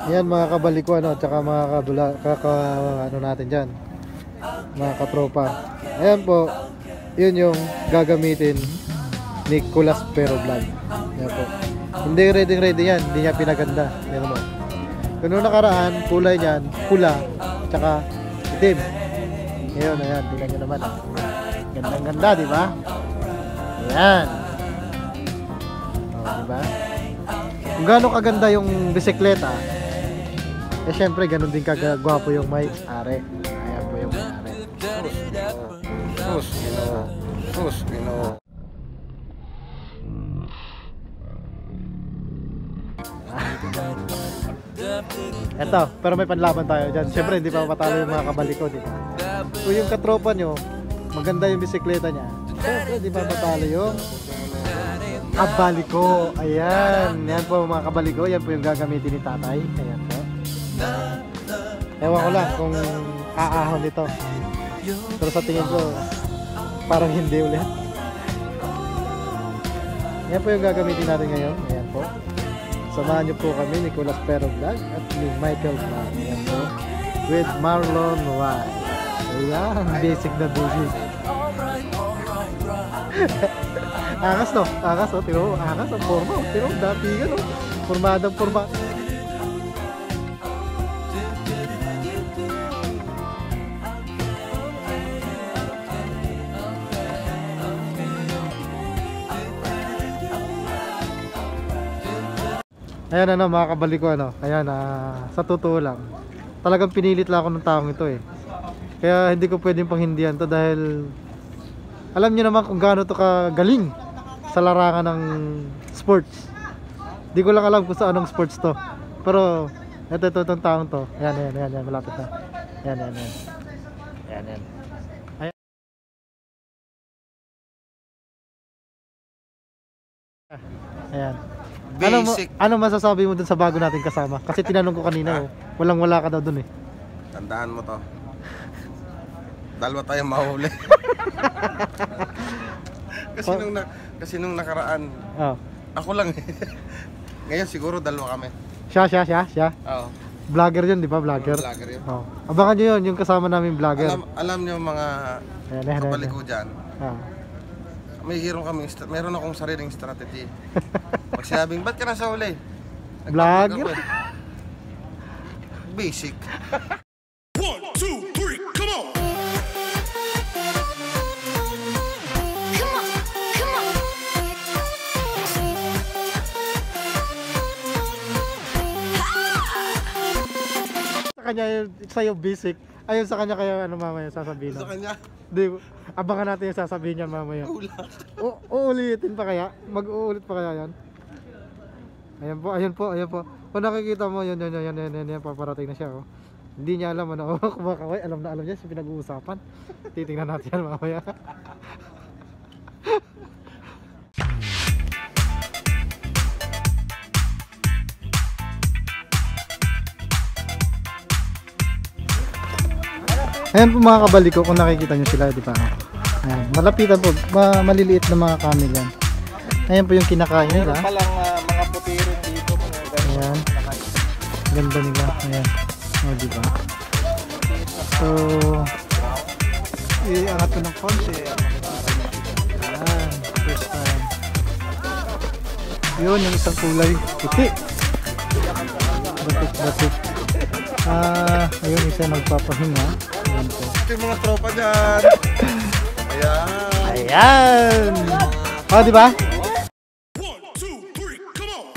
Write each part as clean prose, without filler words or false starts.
Yan mga kabalik ko ano, tsaka mga ano natin dyan, mga katropa. Ayan po, yun yung gagamitin ni Kulas Pero Vlog. Ayan po. Hindi ready yan, hindi niya pinaganda. Ayan mo. Kung nung nakaraan, kulay niyan, pula, tsaka itim. Ngayon, ayan, tingnan nyo naman. Gandang ganda, di ba? Ayan. O, di ba? Kung gaano kaganda yung bisikleta, eh syempre ganun din kagwapo yung may-ari. Ayan po yung may-ari. Sus, Ginoo. Eto, pero may panlaban tayo dyan. Syempre hindi pa matalo yung mga kabalik ko, di ba? Kung yung katropa nyo, maganda yung bisikleta niya, syempre di pa matalo yung kabaliko. Ayan, yan po mga kabaliko. Yan po yung gagamitin ni tatay. Ayan po. Ewan ko lang kung aahon nito, pero sa tingin ko parang hindi ulit. Yan po yung gagamitin natin ngayon. Ayan po. Samahan niyo po kami ni Kulas Pero Vlog at ni Michael Vlog. Ayan po. With Marlon White. Ayan, basic na basic. Angas no? Angas no? Tiro, angas ang forma. Tiro, dati ka no? Formadang forma. Ayan ano mga kabalik ko ano. Ayan sa totoo lang, talagang pinilit lang ako ng taong ito eh. Kaya hindi ko pwedeng panghindihan to dahil alam niyo naman kung gaano to kagaling sa larangan ng sports. Di ko lang alam kung sa anong sports to. Pero ito itong taong to. Ayan, malapit na. Ayan. Ayan. Ano masasabi mo dun sa bago nating kasama? Kasi tinanong ko kanina, walang wala ka daw dun eh. Tandaan mo to. Dalawa tayong mahuli. kasi nung nakaraan, ako lang eh. Ngayon siguro dalawa kami. Siya. Oo. Vlogger yun, di ba? Vlogger. Vlogger yun. Abangan nyo yun, yung kasama namin vlogger. Alam nyo mga kapalik ko dyan. Meron akong sariling strategy. Pag sinabing, ba't ka nasa huli? Vlogger? Basic. 1, 2, 3, come on! Sa kanya sa'yo basic. Ayun sa kanya kaya ano mamaya sasabihin. Sa kanya? Di, abangan natin yung sasabihin niya mamaya. Uulitin pa kaya? Mag-uulit pa kaya yan? Ayan po. Kung nakikita mo, yan, paparating na siya. Oh. Hindi niya alam ano, kumakaway, alam niya sa pinag-uusapan. Titingnan natin yan mamaya. Ayan po mga kabalik ko, kung nakikita nyo sila, di ba? Ayan, malapitan po, maliliit na mga camel yan. Ayan po yung kinakain nila. Meron palang mga puti rin dito. Ayan, ganda nila. Ayan, o di ba? So, iangat ko ng konti. Ayan, first time. Yun, yung isang kulay, puti. Batik. Ayun, isa nagpapahinga. Ayan po. Ito yung mga tropa dyan. Ayan. Di ba? 1, 2, 3, come on!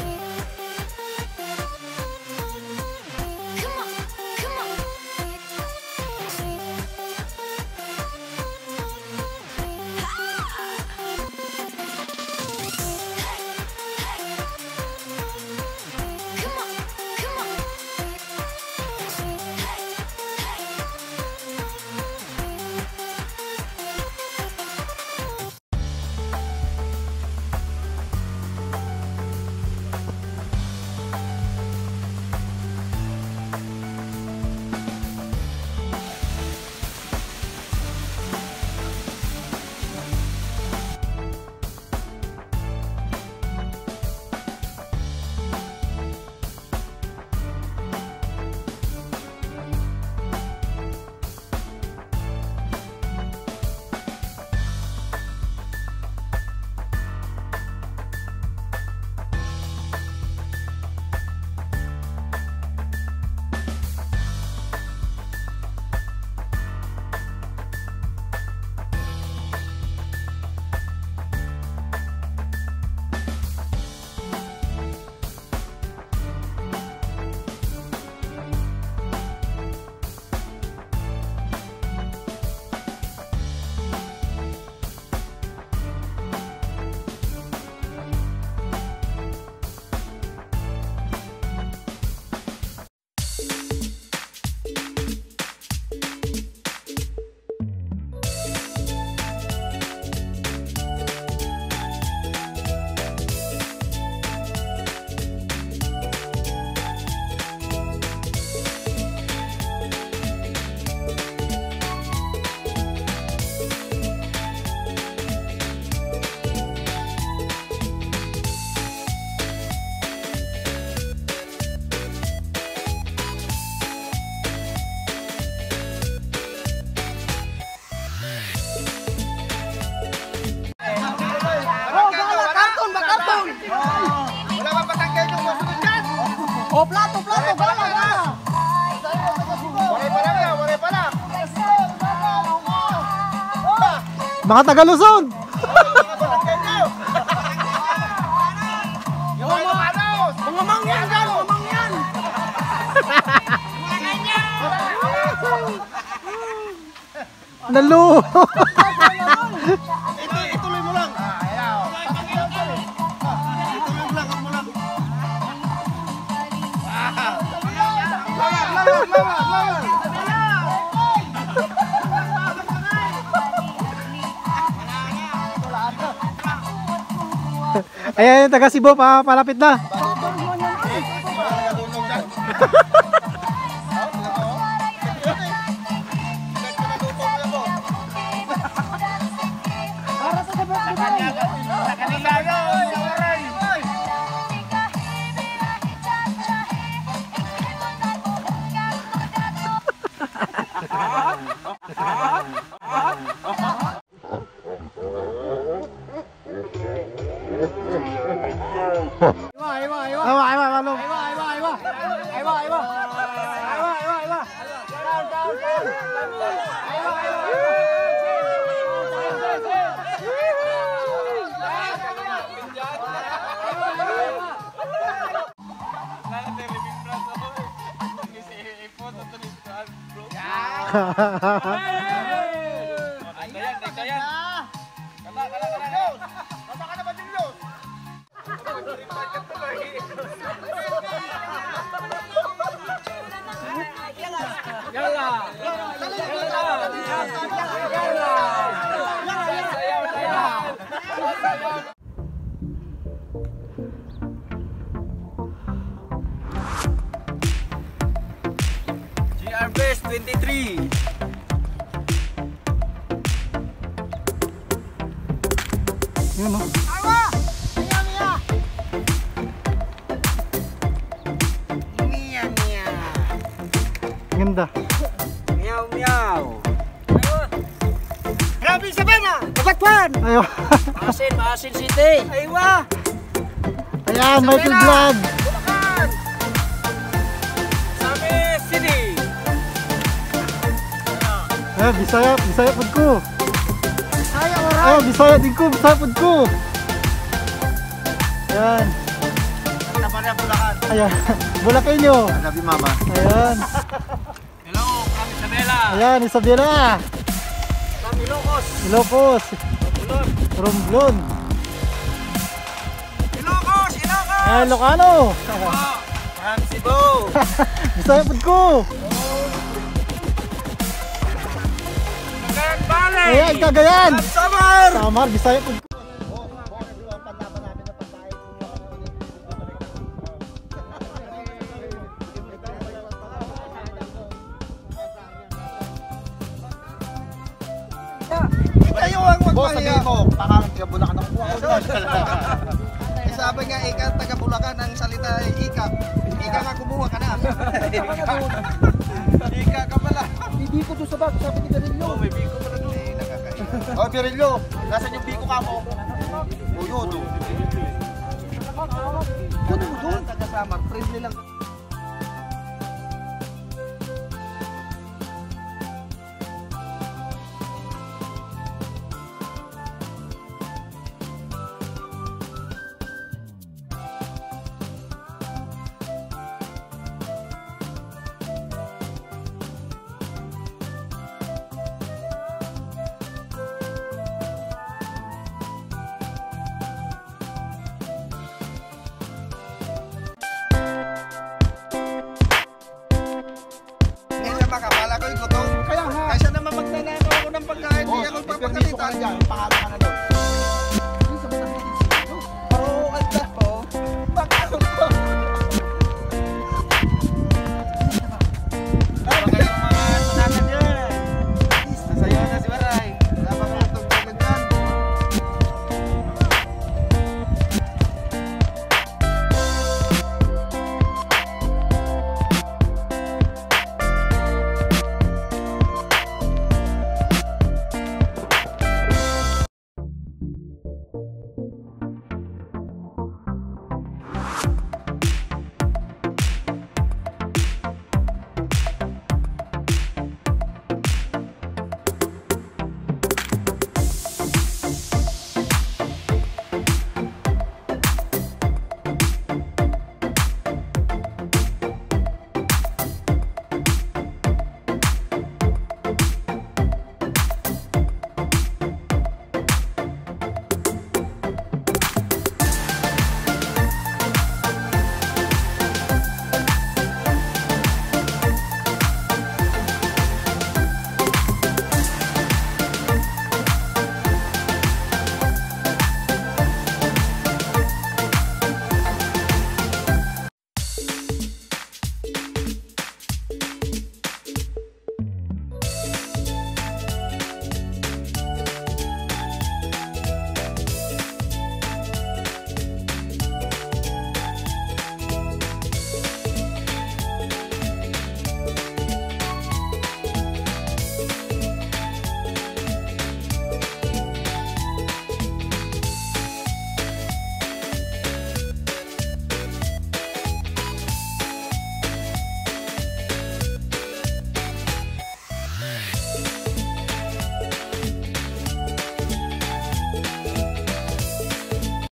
Oh, plato, gala, gala. Wala pa lang. Mga taga Luzon. Mga mangyan dyan, mga mangyan. Nalo. Ituloy mo lang. Ituloy mo lang, ako mo lang. Lawan. Ayan yung taga Cebu, palapit na. GR Best 23. Yun, no? Ganda. Meow meow. Grabe sa bana. Kapatwan. Ayo. Maasin City. Aywa. Ayan, Michael Vlog. Sami City. Ayan, Bisaya food ko. Ayan, Bisaya din ko, Bisaya food ko. Ayan. Ayan, Bulakenyo. Sabi mama. Ayan. Hello, kami Isabela. Ayan, Isabela. Kami Ilocos. Ilocos. Romblon. Ilocos. Ayan, Ilocano. Kami Cebu. Bisaya food ko. Cagayan Valley. Ayan, Cagayan. Samar. Samar, Bisaya food ko. Kayo ang magpahiya mo. Pangalan ka Bulacan ng buwan. Sabi nga, ika taga Bulacan ang salita ay ika. Ika nga kumuha ka na. Ika ka pala. Hindi ko doon sa bag. Sabi ni Garillo. May biko pala doon. Oh, Birillo. Nasaan yung biko ka mo? Uyo doon. Ano mo doon? Taga Samar. Friendly lang. Makapala ko yung gutom. Kaya naman magnanakaw ako ng pagkain. Hindi ako papagalitan.